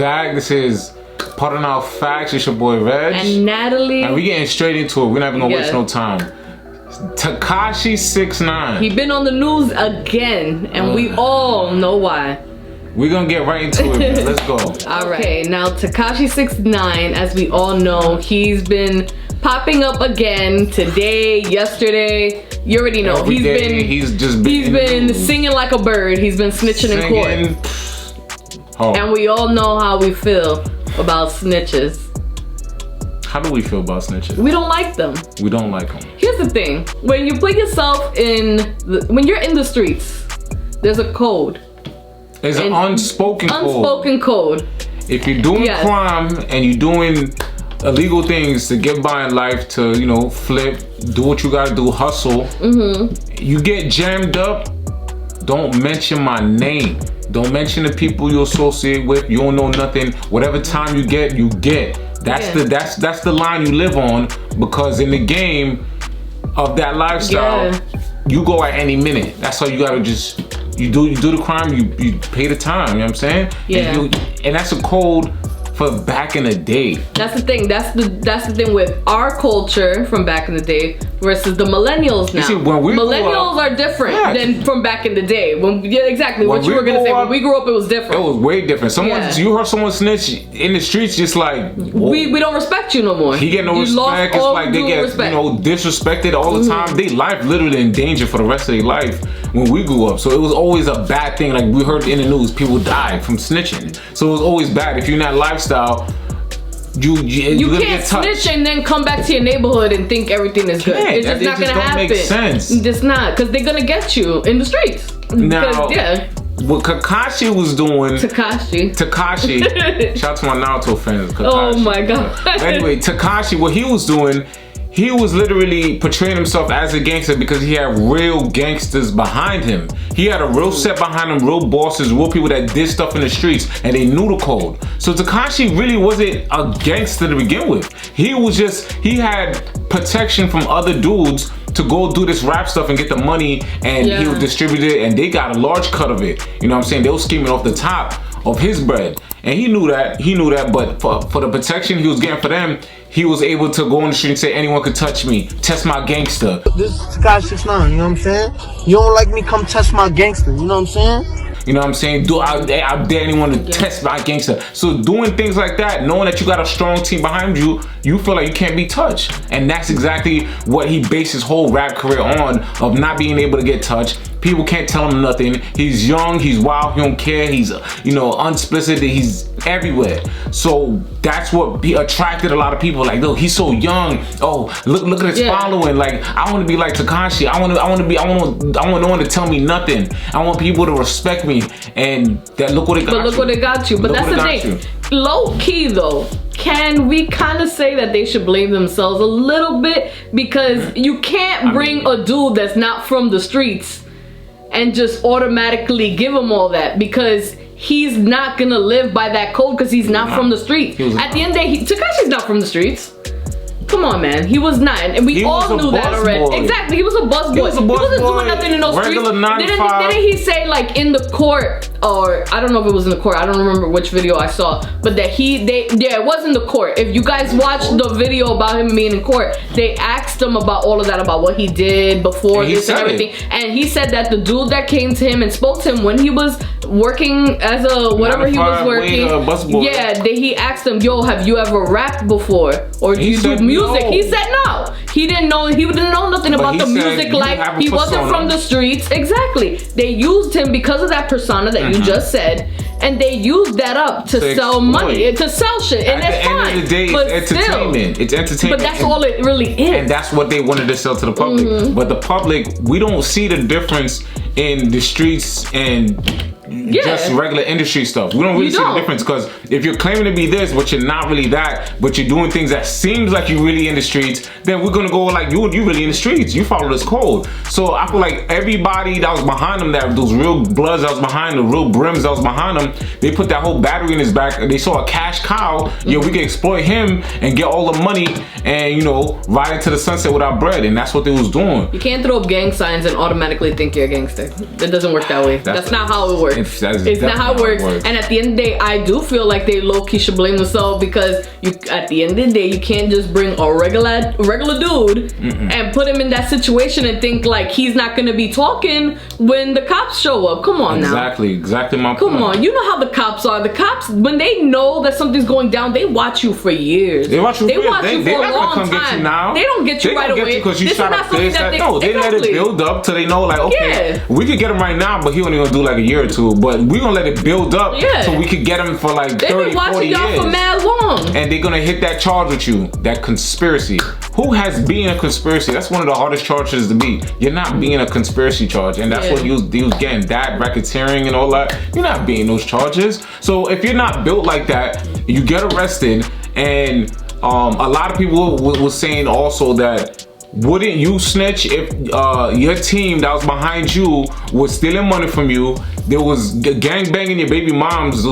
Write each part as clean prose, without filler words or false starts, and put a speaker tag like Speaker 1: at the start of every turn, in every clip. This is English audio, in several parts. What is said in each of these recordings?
Speaker 1: back. This is Pardon Our Facts. It's your boy Reg.
Speaker 2: And Natalie.
Speaker 1: And we getting straight into it. We're not even gonna waste no time. Tekashi 6ix9ine.
Speaker 2: He been on the news again, and we all know why.
Speaker 1: We're gonna get right into it, man. Let's go.
Speaker 2: All right. Okay, now Tekashi 6ix9ine, as we all know, he's been popping up again today, yesterday. You already know.
Speaker 1: Every day, he's been
Speaker 2: singing like a bird. He's been snitching in court.
Speaker 1: Oh.
Speaker 2: And we all know how we feel about snitches.
Speaker 1: How do we feel about snitches?
Speaker 2: We don't like them.
Speaker 1: We don't like them.
Speaker 2: Here's the thing. When you put yourself in, when you're in the streets, there's a code.
Speaker 1: There's an unspoken
Speaker 2: code.
Speaker 1: If you're doing crime and you're doing illegal things to get by in life, to, you know, flip, do what you gotta do, hustle, you get jammed up, don't mention my name. Don't mention the people you associate with. You don't know nothing. Whatever time you get, you get. That's the line you live on, because in the game of that lifestyle, you go at any minute. That's how you gotta just you do the crime, you pay the time, you know what I'm saying?
Speaker 2: Yeah.
Speaker 1: And that's a code for back in the day. That's the
Speaker 2: thing. That's the thing with our culture from back in the day versus the millennials now.
Speaker 1: You see, when we
Speaker 2: millennials are different than from back in the day. Exactly what you were gonna say. When we grew up, it was different.
Speaker 1: It was way different. You heard someone snitch in the streets, just like
Speaker 2: we don't respect you no more.
Speaker 1: He get no respect. It's like they get disrespected all the time. They life literally in danger for the rest of their life when we grew up. So it was always a bad thing. Like we heard in the news, people died from snitching. So it was always bad. If you're in that lifestyle, you
Speaker 2: can't snitch and then come back to your neighborhood and think everything is good. It's just not gonna happen.
Speaker 1: Make sense.
Speaker 2: It's not, because they're gonna get you in the streets.
Speaker 1: Now, what Tekashi was doing.
Speaker 2: Tekashi.
Speaker 1: Shout out to my Naruto fans. Tekashi.
Speaker 2: Oh my god.
Speaker 1: Anyway, Tekashi, what he was doing, he was literally portraying himself as a gangster because he had real gangsters behind him. He had a real set behind him, real bosses, real people that did stuff in the streets, and they knew the code. So Tekashi really wasn't a gangster to begin with. He had protection from other dudes to go do this rap stuff and get the money, and he would distribute it, and they got a large cut of it. You know what I'm saying? They were scheming off the top of his bread. And he knew that, but for the protection he was getting for them, he was able to go on the street and say, anyone could touch me, test my gangster.
Speaker 3: This is Tekashi 6ix9ine, you know what I'm saying? You don't like me, come test my gangster, you know what I'm saying?
Speaker 1: You know what I'm saying? I dare anyone to test my gangster. So doing things like that, knowing that you got a strong team behind you, you feel like you can't be touched. And that's exactly what he based his whole rap career on, of not being able to get touched. People can't tell him nothing. He's young, he's wild, he don't care. He's, unspecific, he's everywhere. So that's what attracted a lot of people. Like, look, he's so young. Oh, look at his following. Like, I want to be like Tekashi. I want no one to tell me nothing. I want people to respect me. And look what it got you.
Speaker 2: But look what it got you. But that's the thing. Low key though, can we kind of say that they should blame themselves a little bit? Because you can't bring a dude that's not from the streets and just automatically give him all that, because he's not gonna live by that code, because he's not from the streets. At the end of the day, Tekashi's not from the streets. Come on, man. He was not, and we all knew that already.
Speaker 1: Boy.
Speaker 2: Exactly, he was a bus boy. He wasn't doing nothing in those streets. Didn't he say, like, in the court, or I don't know if it was in the court, I don't remember which video I saw, but that it was in the court. If you guys watched the video about him being in court, they asked him about all of that, about what he did before this and everything. And he said that the dude that came to him and spoke to him when he was working as a whatever he was working, he asked him, yo, have you ever rapped before, or do you do music? He said no. He didn't know nothing about the music. Like, he wasn't from the streets. Exactly. They used him because of that persona that you just said, and they used that up to sell money, to sell shit, and that's fine. At the end of the day,
Speaker 1: it's entertainment. It's entertainment.
Speaker 2: But that's all it really is.
Speaker 1: And that's what they wanted to sell to the public. But the public, we don't see the difference in the streets and just regular industry stuff. We don't really see the difference, because if you're claiming to be this but you're not really that, but you're doing things that seems like you're really in the streets, then we're gonna go like, you really in the streets, you follow this code. So I feel like everybody that was behind him, those real bloods that was behind him, the real brims that was behind him, they put that whole battery in his back. They saw a cash cow. Yo, we can exploit him and get all the money and, ride into the sunset with our bread. And that's what they was doing.
Speaker 2: You can't throw up gang signs and automatically think you're a gangster. It doesn't work that way. That's not how it works. It's not how it works. And at the end of the day, I do feel like they low-key should blame themselves, because at the end of the day, you can't just bring a regular dude and put him in that situation and think like he's not gonna be talking when the cops show up. Come on now.
Speaker 1: Exactly my point.
Speaker 2: Come on, you know how the cops are. The cops, when they know that something's going down, they watch you for years.
Speaker 1: They watch you for
Speaker 2: a long time.
Speaker 1: Get you now.
Speaker 2: They don't get you right away.
Speaker 1: Because you shot up this. No, they let it build up till they know like, okay, we could get him right now, but he only gonna do like a year or two. But we gonna let it build up so we could get him for like 30, 40 years. They've been watching y'all for mad long. And they're gonna hit that charge with you, that conspiracy. Who has being a conspiracy? That's one of the hardest charges to beat. You're not being a conspiracy charge, and that's what he was getting, that racketeering and all that. You're not being those charges. So if you're not built like that, you get arrested. And a lot of people were saying also that, wouldn't you snitch if your team that was behind you was stealing money from you? There was gang banging your baby moms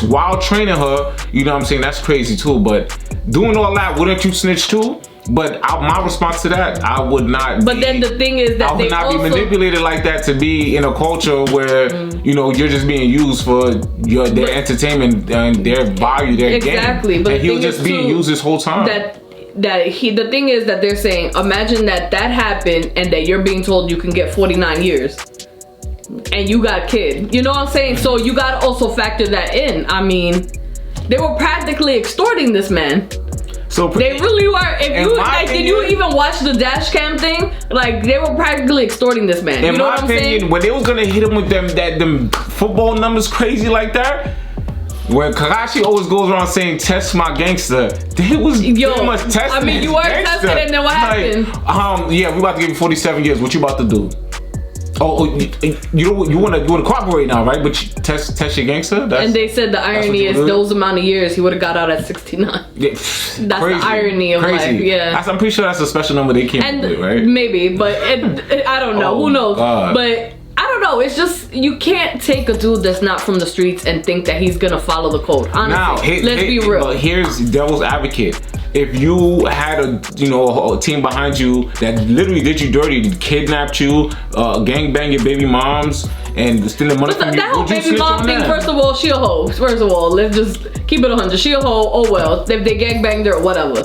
Speaker 1: while training her. You know what I'm saying? That's crazy too. But doing all that, wouldn't you snitch too? But my response to that, I would not.
Speaker 2: But then the thing is that
Speaker 1: I would not be manipulated like that to be in a culture where you know you're just being used for their entertainment and their value, their game. But he was just being used this whole time.
Speaker 2: The thing is that they're saying, imagine that happened and that you're being told you can get 49 years and you got a kid. You know what I'm saying? So you got to also factor that in. I mean, they were practically extorting this man. So they really were. If you like, did you even watch the dash cam thing? Like, they were practically extorting this man.
Speaker 1: In my opinion, when they was gonna hit him with them football numbers crazy like that, when Tekashi always goes around saying test my gangster, they was pretty much testing.
Speaker 2: I mean, you were tested, and then what happened?
Speaker 1: Yeah, we about to give you 47 years. What you about to do? Oh, you want to cooperate now, right? But you test your gangster.
Speaker 2: And they said the irony is those amount of years he would have got out at 69. Yeah, that's the irony of life. Yeah,
Speaker 1: I'm pretty sure that's a special number they came up with, right?
Speaker 2: Maybe, but I don't know. Who knows? But I don't know. It's just, you can't take a dude that's not from the streets and think that he's gonna follow the code. Honestly, let's be real.
Speaker 1: But here's devil's advocate. If you had a team behind you that literally did you dirty, kidnapped you, gangbang your baby moms, and stealing money from you,
Speaker 2: that whole baby mom thing, first of all, she a hoe. First of all, let's just keep it 100. She a hoe. Oh well, if they gangbanged her, whatever.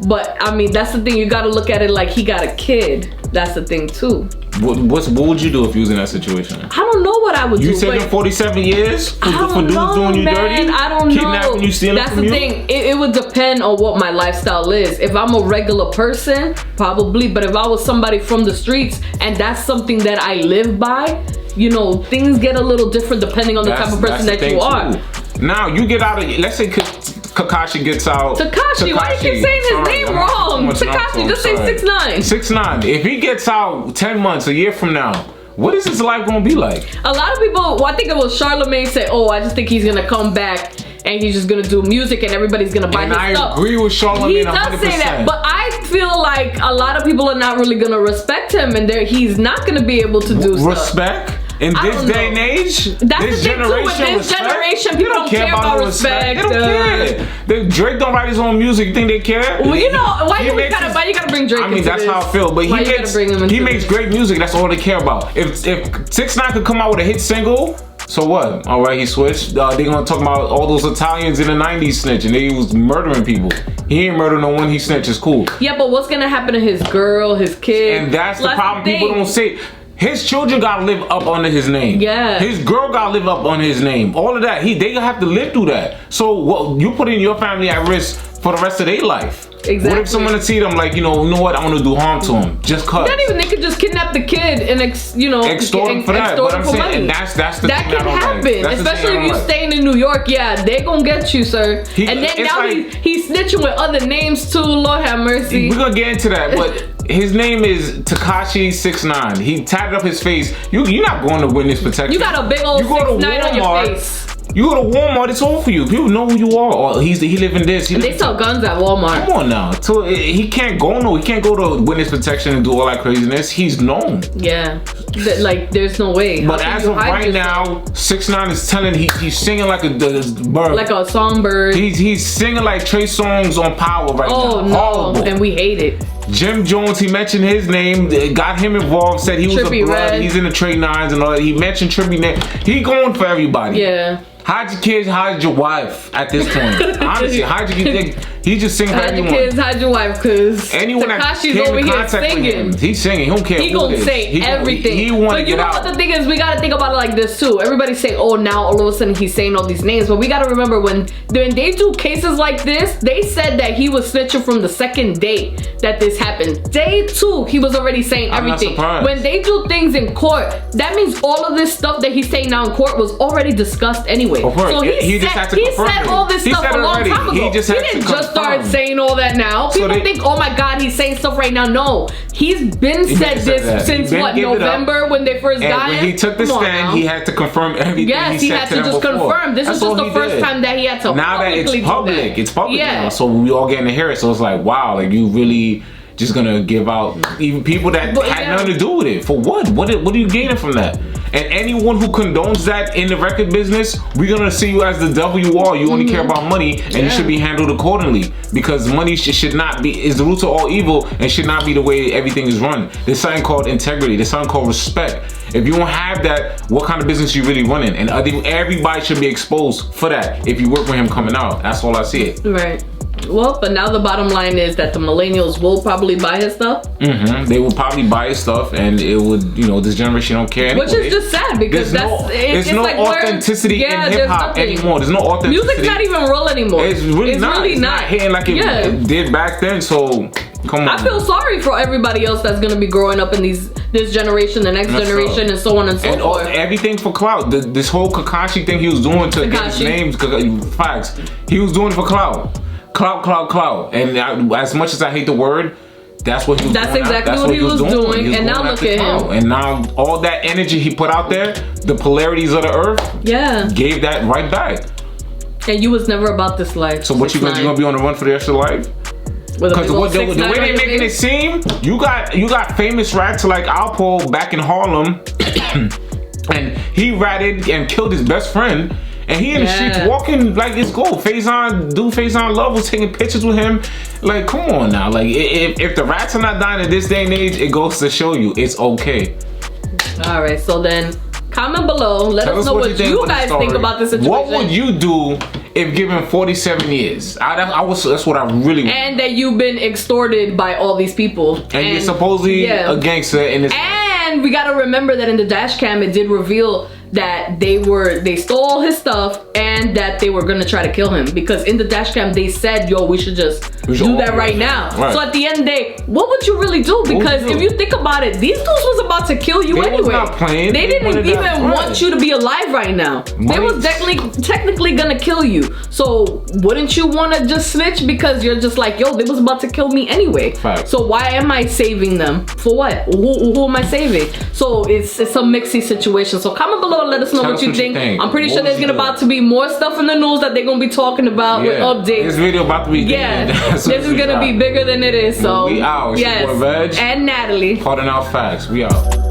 Speaker 2: But I mean, that's the thing. You got to look at it like he got a kid. That's the thing too.
Speaker 1: What would you do if you was in that situation?
Speaker 2: I don't know what I would do.
Speaker 1: You taking 47 years for dudes doing you dirty?
Speaker 2: I don't know.
Speaker 1: Kidnapping you, stealing from you?
Speaker 2: That's the thing. It would depend on what my lifestyle is. If I'm a regular person, probably. But if I was somebody from the streets and that's something that I live by, you know, things get a little different depending on the type of person that you are.
Speaker 1: Now you get out of, let's say Tekashi gets out.
Speaker 2: Tekashi, why do you keep saying his name wrong? Tekashi, just say 6ix9ine.
Speaker 1: 6ix9ine. If he gets out 10 months, a year from now, what is his life gonna be like?
Speaker 2: A lot of people, well, I think it was Charlamagne said, oh, I just think he's gonna come back and he's just gonna do music and everybody's gonna buy his stuff.
Speaker 1: I agree with Charlamagne.
Speaker 2: He does say that, but I feel like a lot of people are not really gonna respect him, and he's not gonna be able to do
Speaker 1: respect. In this day and age,
Speaker 2: this generation, people don't care about respect.
Speaker 1: They don't care. Drake don't write his own music. You think they care?
Speaker 2: Well, you know, why you gotta bring Drake?
Speaker 1: I mean, that's how I feel. But he makes great music. That's all they care about. If 6ix9ine could come out with a hit single, so what? All right, he switched. They're gonna talk about all those Italians in the '90s snitching. They was murdering people. He ain't murder no one. He snitch. It's cool.
Speaker 2: Yeah, but what's gonna happen to his girl, his kid?
Speaker 1: And that's the problem. People don't say. His children gotta live up under his name.
Speaker 2: Yeah.
Speaker 1: His girl gotta live up on his name. All of that. They have to live through that. So what you put in your family at risk for the rest of their life.
Speaker 2: Exactly.
Speaker 1: What if someone see them like, you know what, I want to do harm to him just cause.
Speaker 2: Not even, they could just kidnap the kid and
Speaker 1: extort him for that. But I'm saying that's the
Speaker 2: that
Speaker 1: thing
Speaker 2: can happen, especially if you're staying in New York. Yeah, they gonna get you, sir. And then now he's snitching with other names too. Lord have mercy.
Speaker 1: We're gonna get into that, but his name is Tekashi 6ix9ine. He tatted up his face. You're not going to witness protection.
Speaker 2: You got a big old 6ix9ine on your face.
Speaker 1: You go to Walmart, it's all for you. People know who you are. Or he live in this.
Speaker 2: They sell guns at Walmart.
Speaker 1: Come on now. So he can't go to witness protection and do all that craziness. He's known.
Speaker 2: Yeah. Like, there's no way.
Speaker 1: But as of right now, 6ix9ine is telling he's singing like a bird.
Speaker 2: Like a songbird.
Speaker 1: He's singing like Trey Songz on Power right now.
Speaker 2: Oh no, and we hate it.
Speaker 1: Jim Jones, he mentioned his name, got him involved, said he was
Speaker 2: Trippie
Speaker 1: a blood,
Speaker 2: Redd.
Speaker 1: he's in the Trey Nines and all that. He mentioned Trippie name. He going for everybody.
Speaker 2: Yeah.
Speaker 1: Hide your kids, hide your wife at this point. Honestly, hide your kids. He just sing for
Speaker 2: Hide
Speaker 1: anyone.
Speaker 2: your kids, hide your wife, cause
Speaker 1: Anyone that
Speaker 2: Tekashi's
Speaker 1: came
Speaker 2: over
Speaker 1: in
Speaker 2: here
Speaker 1: contact with
Speaker 2: singing.
Speaker 1: him, he's singing. He don't care
Speaker 2: He
Speaker 1: who
Speaker 2: gonna
Speaker 1: it is.
Speaker 2: say everything.
Speaker 1: He want to
Speaker 2: but you
Speaker 1: get
Speaker 2: know
Speaker 1: out.
Speaker 2: what the thing is? We gotta think about it like this too. Everybody say, "Oh, now all of a sudden he's saying all these names," but we gotta remember when they do cases like this, they said that he was snitching from the second day that this happened. Day 2, he was already saying everything. When they do things in court, that means all of this stuff that he's saying now in court was already discussed anyway.
Speaker 1: So he just had to confirm
Speaker 2: said all this stuff a long time ago.
Speaker 1: He
Speaker 2: didn't just start saying all that now. People think, oh my God, he's saying stuff right now. No, he's been said this since what, November when they first got him?
Speaker 1: When he took the stand, he had to confirm everything.
Speaker 2: Yes, he had to just confirm. This is just the first time that he had to.
Speaker 1: Now that it's public, it's public now, so we all getting to hear it. So it's like, wow, like you really just gonna give out even people that had nothing to do with it for what? What are you gaining from that? And anyone who condones that in the record business, we're gonna see you as the devil you are. You only care about money, and you should be handled accordingly, because money should not be, is the root of all evil, and should not be the way everything is run. There's something called integrity. There's something called respect. If you don't have that, what kind of business you really running? And I think everybody should be exposed for that if you work with him coming out. That's all I see it.
Speaker 2: Right. Well, but now the bottom line is that the millennials will probably buy his stuff.
Speaker 1: They will probably buy his stuff, and it would, you know, this generation don't care anymore.
Speaker 2: Which is just sad, because
Speaker 1: there's no
Speaker 2: like
Speaker 1: authenticity in hip hop anymore. There's no authenticity.
Speaker 2: Music's not even real anymore.
Speaker 1: It's really not. It's not hitting like it did back then. So come on.
Speaker 2: I feel sorry for everybody else that's gonna be growing up in this generation, the next generation, and so on and so forth.
Speaker 1: Everything for clout. This whole Tekashi thing he was doing to get his names, facts. He was doing it for clout. Clout. And as much as I hate the word, that's what he was doing.
Speaker 2: That's exactly what he was doing. And now look at him.
Speaker 1: And now all that energy he put out there, the polarities of the earth, gave that right back.
Speaker 2: And you was never about this life.
Speaker 1: So what you gonna be on the run for the rest of your life? Because the way they making it seem, you got famous rats like Alpo back in Harlem, and he ratted and killed his best friend. And he in the streets walking like it's gold. Faison Love was taking pictures with him. Like, come on now. Like, if the rats are not dying in this day and age, it goes to show you it's okay.
Speaker 2: All right, so then comment below. Let us know what you guys think about this situation.
Speaker 1: What would you do if given 47 years? That's what I really want.
Speaker 2: And that you've been extorted by all these people.
Speaker 1: And you're supposedly a gangster.
Speaker 2: And we gotta remember that in the dash cam, it did reveal that they stole his stuff and that they were gonna try to kill him, because in the dash cam they said, yo, we should do that right now. So at the end of the day, what would you really do? Because if you think about it, these dudes was about to kill you anyway.
Speaker 1: Was not playing.
Speaker 2: They didn't even want you to be alive right now. They was technically gonna kill you. So wouldn't you want to just snitch, because you're just like, yo, they was about to kill me anyway. So why am I saving them? For what? Who am I saving? So it's a mixy situation. So comment below and let us know what you think. I'm pretty sure there's about to be more stuff in the news that they're gonna be talking about with updates.
Speaker 1: This video about to be
Speaker 2: this is gonna be bigger than it is. So
Speaker 1: we out.
Speaker 2: Yes.
Speaker 1: Reg
Speaker 2: and Natalie.
Speaker 1: Calling out facts. We out.